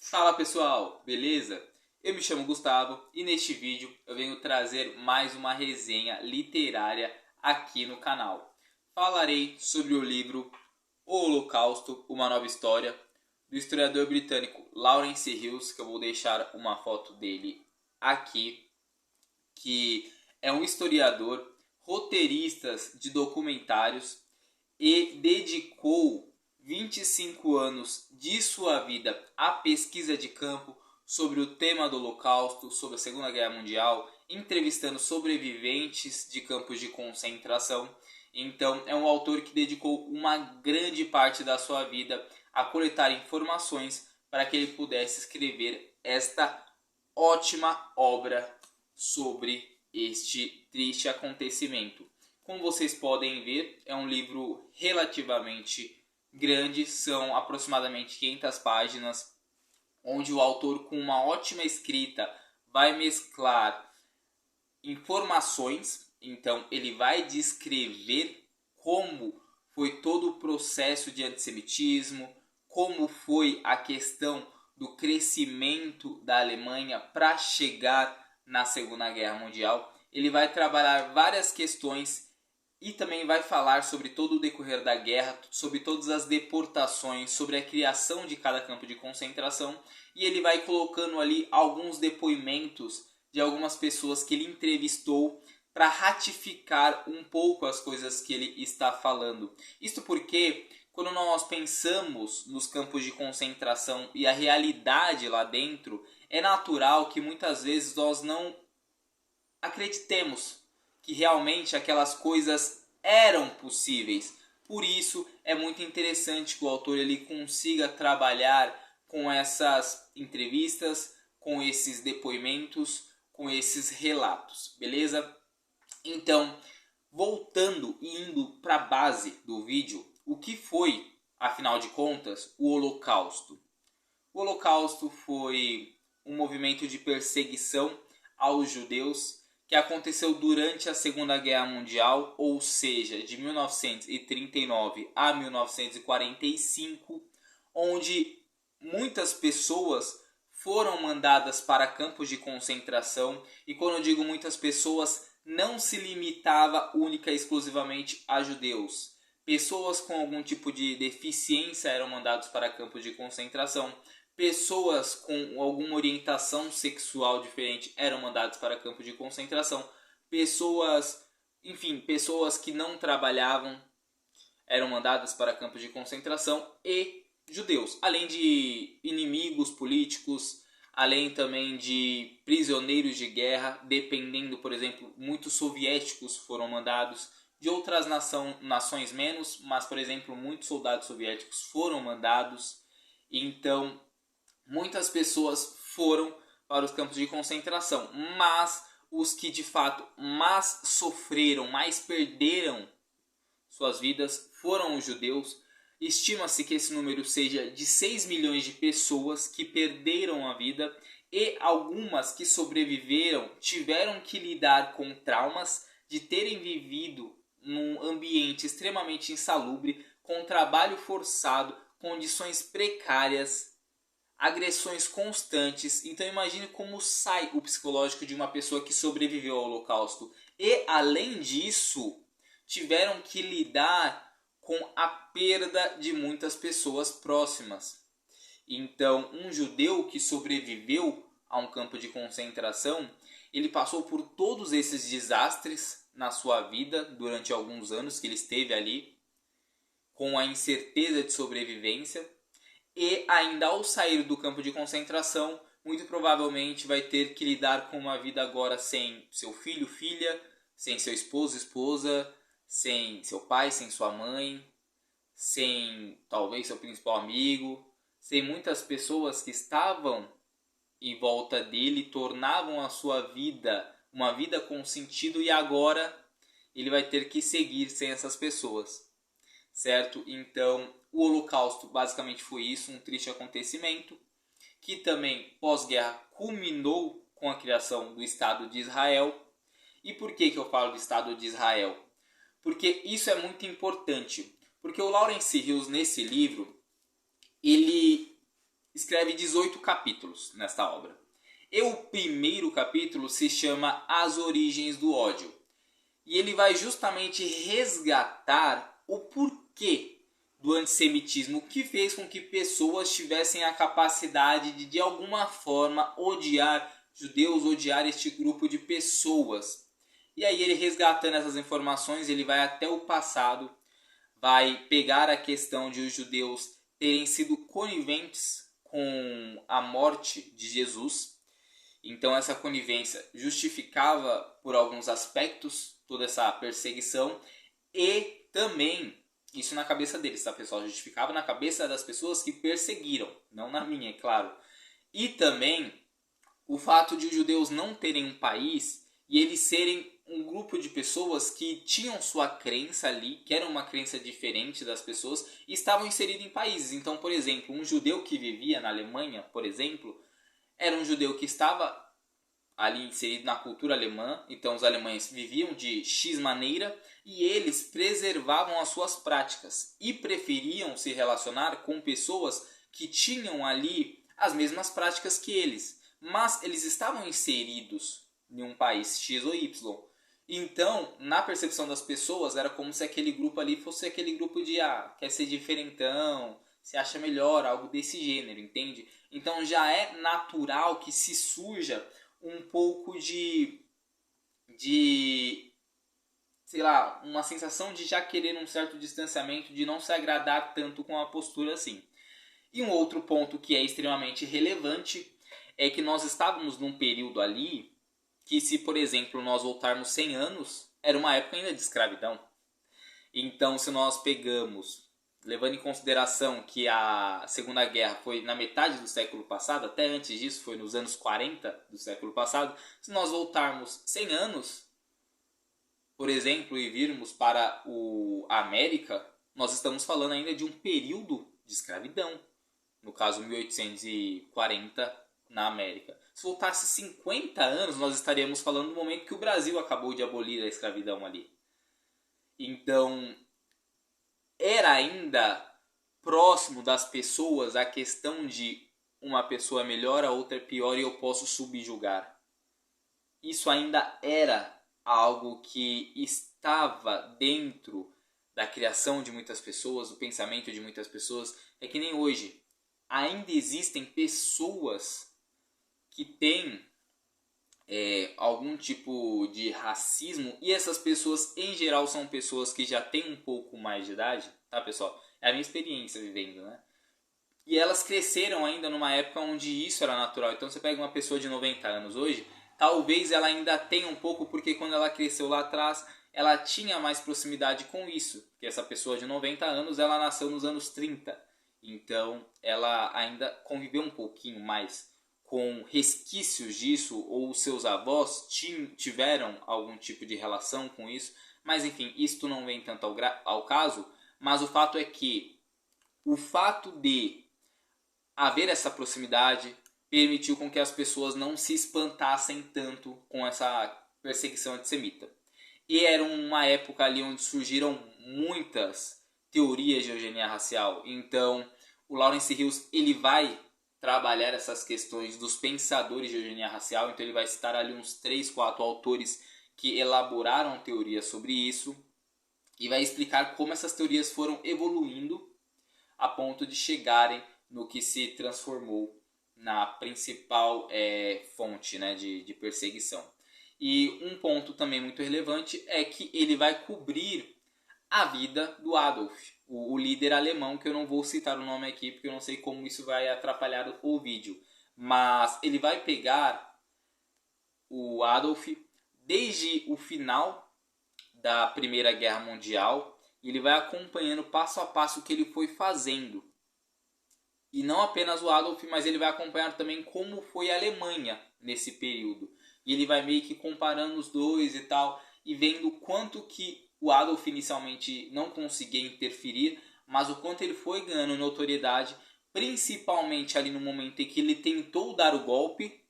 Fala pessoal, beleza? Eu me chamo Gustavo e neste vídeo eu venho trazer mais uma resenha literária aqui no canal. Falarei sobre o livro O Holocausto, Uma Nova História, do historiador britânico Lawrence Hughes, que eu vou deixar uma foto dele aqui, que é um historiador, roteirista de documentários e dedicou 25 anos de sua vida à pesquisa de campo sobre o tema do Holocausto, sobre a Segunda Guerra Mundial, entrevistando sobreviventes de campos de concentração. Então, é um autor que dedicou uma grande parte da sua vida a coletar informações para que ele pudesse escrever esta ótima obra sobre este triste acontecimento. Como vocês podem ver, é um livro relativamente grande, são aproximadamente 500 páginas, onde o autor, com uma ótima escrita, vai mesclar informações. Então, ele vai descrever como foi todo o processo de antissemitismo, como foi a questão do crescimento da Alemanha para chegar na Segunda Guerra Mundial. Ele vai trabalhar várias questões e também vai falar sobre todo o decorrer da guerra, sobre todas as deportações, sobre a criação de cada campo de concentração, e ele vai colocando ali alguns depoimentos de algumas pessoas que ele entrevistou para ratificar um pouco as coisas que ele está falando. Isto porque quando nós pensamos nos campos de concentração e a realidade lá dentro, é natural que muitas vezes nós não acreditemos que realmente aquelas coisas eram possíveis. Por isso é muito interessante que o autor ele consiga trabalhar com essas entrevistas, com esses depoimentos, com esses relatos, beleza? Então, voltando e indo para a base do vídeo, o que foi, afinal de contas, o Holocausto? O Holocausto foi um movimento de perseguição aos judeus que aconteceu durante a Segunda Guerra Mundial, ou seja, de 1939 a 1945, onde muitas pessoas foram mandadas para campos de concentração, e quando eu digo muitas pessoas, não se limitava única e exclusivamente a judeus. Pessoas com algum tipo de deficiência eram mandadas para campos de concentração. Pessoas com alguma orientação sexual diferente eram mandadas para campos de concentração. Pessoas que não trabalhavam eram mandadas para campos de concentração, e judeus, além de inimigos políticos, além também de prisioneiros de guerra, dependendo, por exemplo, muitos soviéticos foram mandados, de outras nações menos, mas, por exemplo, muitos soldados soviéticos foram mandados. Então, muitas pessoas foram para os campos de concentração, mas os que de fato mais sofreram, mais perderam suas vidas foram os judeus. Estima-se que esse número seja de 6 milhões de pessoas que perderam a vida, e algumas que sobreviveram tiveram que lidar com traumas de terem vivido num ambiente extremamente insalubre, com trabalho forçado, condições precárias, agressões constantes. Então imagine como sai o psicológico de uma pessoa que sobreviveu ao Holocausto. E além disso, tiveram que lidar com a perda de muitas pessoas próximas. Então, um judeu que sobreviveu a um campo de concentração, ele passou por todos esses desastres na sua vida durante alguns anos que ele esteve ali, com a incerteza de sobrevivência, e ainda ao sair do campo de concentração, muito provavelmente vai ter que lidar com uma vida agora sem seu filho, filha, sem seu esposo, esposa, sem seu pai, sem sua mãe, sem talvez seu principal amigo, sem muitas pessoas que estavam em volta dele, tornavam a sua vida uma vida com sentido, e agora ele vai ter que seguir sem essas pessoas, certo? Então, o Holocausto basicamente foi isso, um triste acontecimento, que também pós-guerra culminou com a criação do Estado de Israel. E por que eu falo do Estado de Israel? Porque isso é muito importante, porque o Lawrence Hughes, nesse livro, ele escreve 18 capítulos nesta obra. E o primeiro capítulo se chama As Origens do Ódio. E ele vai justamente resgatar o porquê do antissemitismo, que fez com que pessoas tivessem a capacidade de alguma forma, odiar judeus, odiar este grupo de pessoas. E aí ele, resgatando essas informações, ele vai até o passado, vai pegar a questão de os judeus terem sido coniventes com a morte de Jesus. Então essa conivência justificava por alguns aspectos toda essa perseguição, e também, isso na cabeça deles, tá, pessoal? Justificava na cabeça das pessoas que perseguiram, não na minha, é claro. E também o fato de os judeus não terem um país e eles serem um grupo de pessoas que tinham sua crença ali, que era uma crença diferente das pessoas, e estavam inseridos em países. Então, por exemplo, um judeu que vivia na Alemanha, por exemplo, era um judeu que estava ali inserido na cultura alemã. Então os alemães viviam de X maneira e eles preservavam as suas práticas e preferiam se relacionar com pessoas que tinham ali as mesmas práticas que eles, mas eles estavam inseridos em um país X ou Y. Então, na percepção das pessoas, era como se aquele grupo ali fosse aquele grupo de quer ser diferentão, se acha melhor, algo desse gênero, entende? Então já é natural que se surja um pouco de sei lá, uma sensação de já querer um certo distanciamento, de não se agradar tanto com a postura assim. E um outro ponto que é extremamente relevante é que nós estávamos num período ali que, se por exemplo nós voltarmos 100 anos, era uma época ainda de escravidão. Então, se nós pegamos, levando em consideração que a Segunda Guerra foi na metade do século passado, até antes disso foi nos anos 40 do século passado, se nós voltarmos 100 anos, por exemplo, e virmos para a América, nós estamos falando ainda de um período de escravidão. No caso, 1840 na América. Se voltasse 50 anos, nós estaríamos falando do momento que o Brasil acabou de abolir a escravidão ali. Então, era ainda próximo das pessoas a questão de uma pessoa é melhor, a outra é pior e eu posso subjugar. Isso ainda era algo que estava dentro da criação de muitas pessoas, do pensamento de muitas pessoas. É que nem hoje. Ainda existem pessoas que têm algum tipo de racismo, e essas pessoas em geral são pessoas que já têm um pouco mais de idade, tá, pessoal? É a minha experiência vivendo, né? E elas cresceram ainda numa época onde isso era natural. Então você pega uma pessoa de 90 anos hoje, talvez ela ainda tenha um pouco, porque quando ela cresceu lá atrás, ela tinha mais proximidade com isso. Porque essa pessoa de 90 anos, ela nasceu nos anos 30. Então ela ainda conviveu um pouquinho mais com resquícios disso, ou seus avós tiveram algum tipo de relação com isso. Mas enfim, isto não vem tanto ao caso. Mas o fato é que o fato de haver essa proximidade permitiu com que as pessoas não se espantassem tanto com essa perseguição antissemita. E era uma época ali onde surgiram muitas teorias de eugenia racial. Então, o Lawrence Hills, ele vai trabalhar essas questões dos pensadores de eugenia racial. Então, ele vai citar ali uns 3, 4 autores que elaboraram teorias sobre isso. E vai explicar como essas teorias foram evoluindo a ponto de chegarem no que se transformou na principal fonte, né, de perseguição. E um ponto também muito relevante é que ele vai cobrir a vida do Adolf, o líder alemão, que eu não vou citar o nome aqui porque eu não sei como isso vai atrapalhar o vídeo. Mas ele vai pegar o Adolf desde o final da Primeira Guerra Mundial e ele vai acompanhando passo a passo o que ele foi fazendo. E não apenas o Adolf, mas ele vai acompanhar também como foi a Alemanha nesse período. E ele vai meio que comparando os dois e tal, e vendo quanto que o Adolf inicialmente não conseguia interferir, mas o quanto ele foi ganhando notoriedade, principalmente ali no momento em que ele tentou dar o golpe,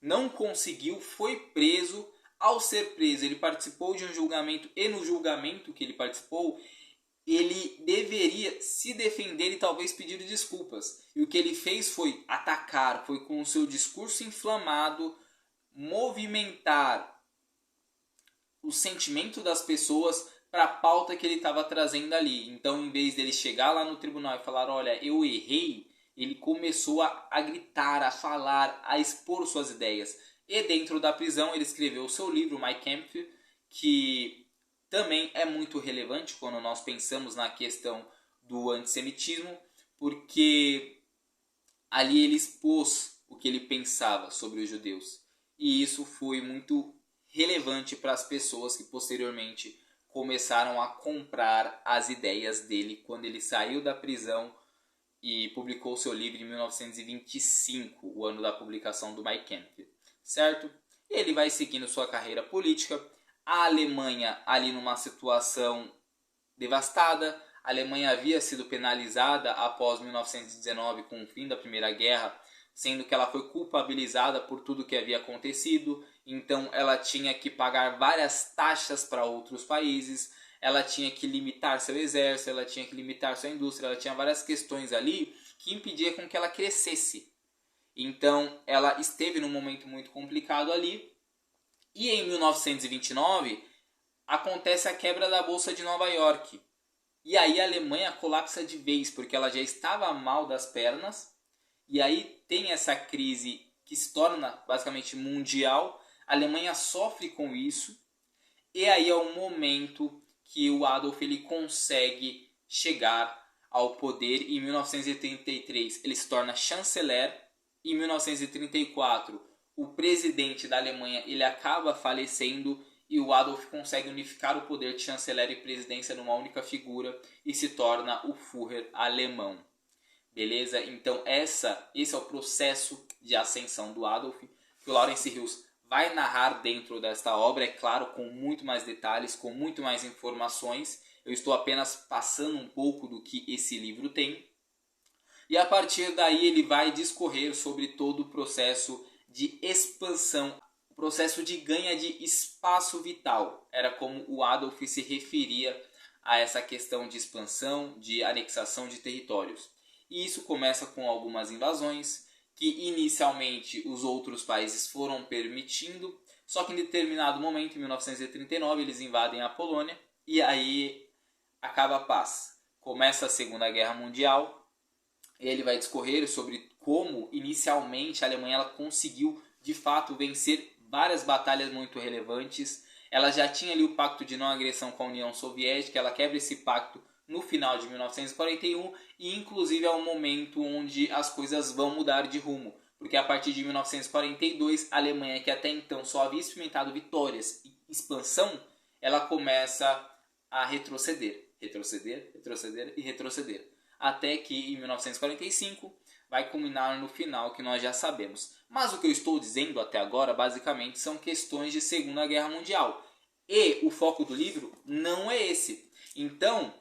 não conseguiu, foi preso. Ao ser preso, ele participou de um julgamento, e no julgamento que ele participou, ele deveria se defender e talvez pedir desculpas. E o que ele fez foi atacar, foi com o seu discurso inflamado, movimentar o sentimento das pessoas para a pauta que ele estava trazendo ali. Então, em vez dele chegar lá no tribunal e falar, olha, eu errei, ele começou a gritar, a falar, a expor suas ideias. E dentro da prisão ele escreveu o seu livro, Mein Kampf, que também é muito relevante quando nós pensamos na questão do antissemitismo, porque ali ele expôs o que ele pensava sobre os judeus. E isso foi muito relevante para as pessoas que posteriormente começaram a comprar as ideias dele quando ele saiu da prisão e publicou seu livro em 1925, o ano da publicação do Mein Kampf, certo? Ele vai seguindo sua carreira política. A Alemanha ali numa situação devastada. A Alemanha havia sido penalizada após 1919 com o fim da Primeira Guerra, sendo que ela foi culpabilizada por tudo que havia acontecido. Então ela tinha que pagar várias taxas para outros países, ela tinha que limitar seu exército, ela tinha que limitar sua indústria, ela tinha várias questões ali que impediam com que ela crescesse. Então ela esteve num momento muito complicado ali. E em 1929 acontece a quebra da Bolsa de Nova York. E aí a Alemanha colapsa de vez, porque ela já estava mal das pernas. E aí tem essa crise que se torna basicamente mundial. A Alemanha sofre com isso. E aí é o momento que o Adolf ele consegue chegar ao poder. Em 1933 ele se torna chanceler. Em 1934 o presidente da Alemanha ele acaba falecendo e o Adolf consegue unificar o poder de chanceler e presidência numa única figura e se torna o Führer alemão. Beleza? Então esse é o processo de ascensão do Adolf, que o Lawrence Hughes vai narrar dentro desta obra, é claro, com muito mais detalhes, com muito mais informações. Eu estou apenas passando um pouco do que esse livro tem. E a partir daí ele vai discorrer sobre todo o processo de expansão, o processo de ganha de espaço vital. Era como o Adolf se referia a essa questão de expansão, de anexação de territórios. E isso começa com algumas invasões, que inicialmente os outros países foram permitindo, só que em determinado momento, em 1939, eles invadem a Polônia e aí acaba a paz. Começa a Segunda Guerra Mundial. Ele vai discorrer sobre como inicialmente a Alemanha ela conseguiu de fato vencer várias batalhas muito relevantes. Ela já tinha ali o pacto de não agressão com a União Soviética, ela quebra esse pacto no final de 1941 e inclusive é um momento onde as coisas vão mudar de rumo, porque a partir de 1942 a Alemanha, que até então só havia experimentado vitórias e expansão, ela começa a retroceder, até que em 1945 vai culminar no final que nós já sabemos. Mas o que eu estou dizendo até agora basicamente são questões de Segunda Guerra Mundial. E o foco do livro não é esse. Então,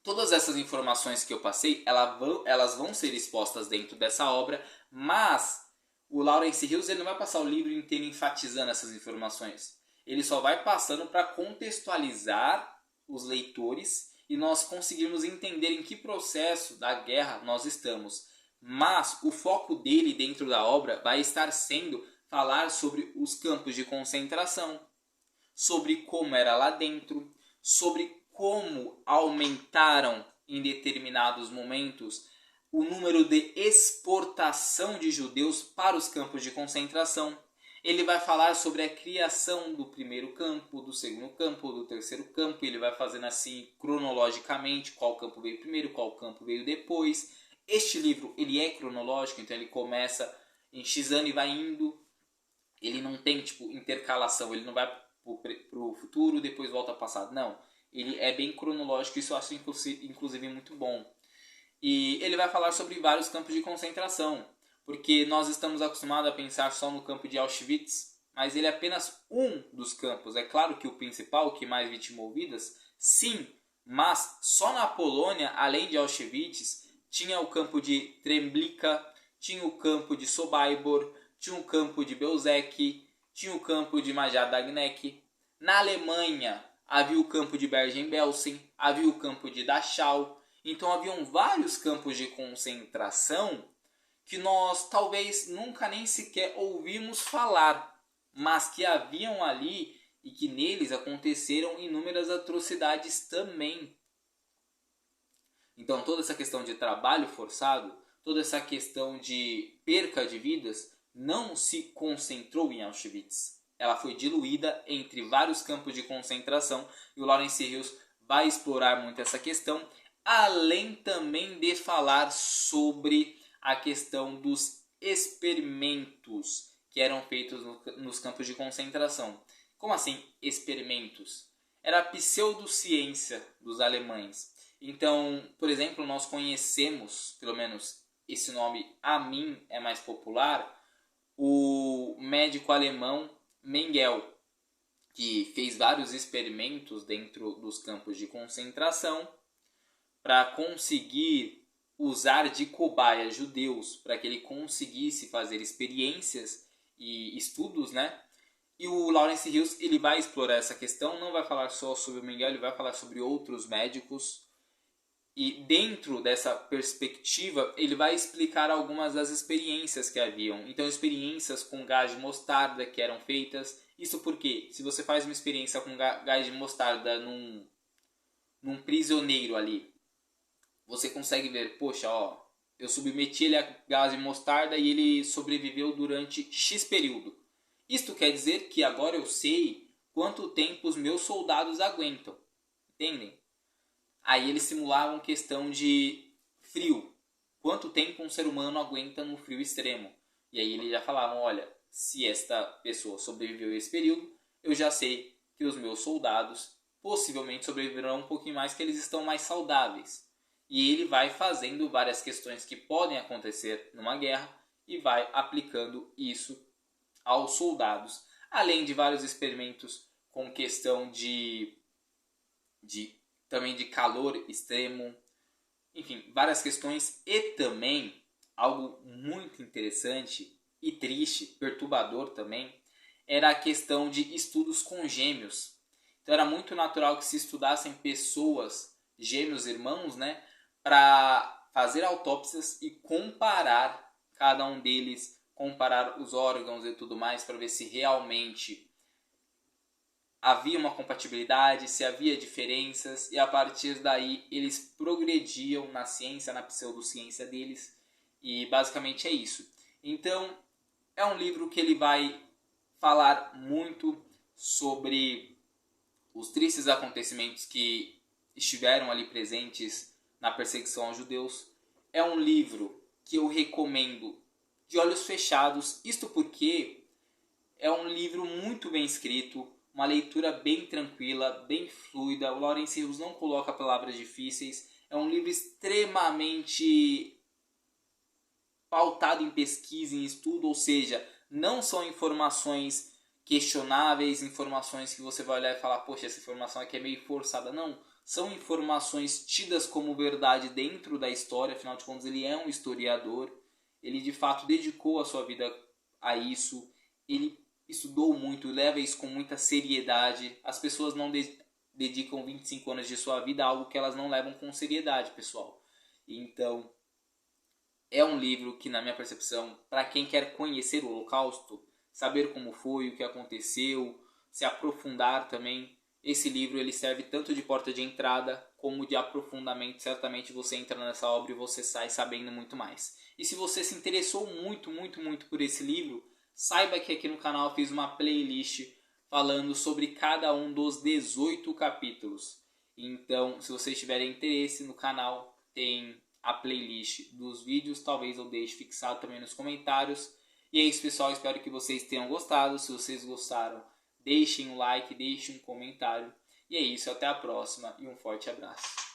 todas essas informações que eu passei, elas vão ser expostas dentro dessa obra, mas o Lawrence Hughes ele não vai passar o livro inteiro enfatizando essas informações. Ele só vai passando para contextualizar os leitores e nós conseguirmos entender em que processo da guerra nós estamos. Mas o foco dele dentro da obra vai estar sendo falar sobre os campos de concentração, sobre como era lá dentro, sobre como aumentaram em determinados momentos o número de exportação de judeus para os campos de concentração. Ele vai falar sobre a criação do primeiro campo, do segundo campo, do terceiro campo. Ele vai fazendo assim cronologicamente qual campo veio primeiro, qual campo veio depois. Este livro ele é cronológico, então ele começa em X ano e vai indo. Ele não tem intercalação, ele não vai para o futuro depois volta ao passado. Não, ele é bem cronológico, isso eu acho inclusive muito bom. E ele vai falar sobre vários campos de concentração, porque nós estamos acostumados a pensar só no campo de Auschwitz, mas ele é apenas um dos campos. É claro que o principal, o que mais vitimou vidas, sim, mas só na Polônia, além de Auschwitz, tinha o campo de Treblinka, tinha o campo de Sobibor, tinha o campo de Belzec, tinha o campo de Majdanek. Na Alemanha havia o campo de Bergen-Belsen, havia o campo de Dachau. Então haviam vários campos de concentração que nós talvez nunca nem sequer ouvimos falar, mas que haviam ali e que neles aconteceram inúmeras atrocidades também. Então toda essa questão de trabalho forçado, toda essa questão de perca de vidas não se concentrou em Auschwitz. Ela foi diluída entre vários campos de concentração e o Lawrence Hills vai explorar muito essa questão, além também de falar sobre a questão dos experimentos que eram feitos nos campos de concentração. Como assim experimentos? Era a pseudociência dos alemães. Então, por exemplo, nós conhecemos, pelo menos esse nome a mim é mais popular, o médico alemão Mengele, que fez vários experimentos dentro dos campos de concentração para conseguir usar de cobaia judeus para que ele conseguisse fazer experiências e estudos, né? E o Lawrence Hills ele vai explorar essa questão, não vai falar só sobre o Mengele, ele vai falar sobre outros médicos. E dentro dessa perspectiva, ele vai explicar algumas das experiências que haviam. Então, experiências com gás de mostarda que eram feitas. Isso porque, se você faz uma experiência com gás de mostarda num prisioneiro ali, você consegue ver, poxa, ó, eu submeti ele a gás de mostarda e ele sobreviveu durante X período. Isto quer dizer que agora eu sei quanto tempo os meus soldados aguentam. Entendem? Aí eles simulavam questão de frio. Quanto tempo um ser humano aguenta no frio extremo? E aí eles já falavam, olha, se esta pessoa sobreviveu a esse período, eu já sei que os meus soldados possivelmente sobreviverão um pouquinho mais, que eles estão mais saudáveis. E ele vai fazendo várias questões que podem acontecer numa guerra e vai aplicando isso aos soldados. Além de vários experimentos com questão também de calor extremo, enfim, várias questões. E também, algo muito interessante e triste, perturbador também, era a questão de estudos com gêmeos. Então era muito natural que se estudassem pessoas, gêmeos irmãos, né, para fazer autópsias e comparar cada um deles, comparar os órgãos e tudo mais, para ver se realmente havia uma compatibilidade, se havia diferenças, e a partir daí eles progrediam na ciência, na pseudociência deles, e basicamente é isso. Então, é um livro que ele vai falar muito sobre os tristes acontecimentos que estiveram ali presentes na perseguição aos judeus. É um livro que eu recomendo de olhos fechados, isto porque é um livro muito bem escrito, uma leitura bem tranquila, bem fluida. O Lawrence Hills não coloca palavras difíceis. É um livro extremamente pautado em pesquisa, em estudo, ou seja, não são informações questionáveis, informações que você vai olhar e falar, poxa, essa informação aqui é meio forçada. Não, são informações tidas como verdade dentro da história, afinal de contas ele é um historiador, ele de fato dedicou a sua vida a isso, ele estudou muito, leva isso com muita seriedade. As pessoas não dedicam 25 anos de sua vida a algo que elas não levam com seriedade, pessoal. Então, é um livro que, na minha percepção, para quem quer conhecer o Holocausto, saber como foi, o que aconteceu, se aprofundar também, esse livro ele serve tanto de porta de entrada como de aprofundamento. Certamente você entra nessa obra e você sai sabendo muito mais. E se você se interessou muito por esse livro, saiba que aqui no canal eu fiz uma playlist falando sobre cada um dos 18 capítulos. Então, se vocês tiverem interesse no canal, tem a playlist dos vídeos. Talvez eu deixe fixado também nos comentários. E é isso, pessoal. Espero que vocês tenham gostado. Se vocês gostaram, deixem um like, deixem um comentário. E é isso. Até a próxima e um forte abraço.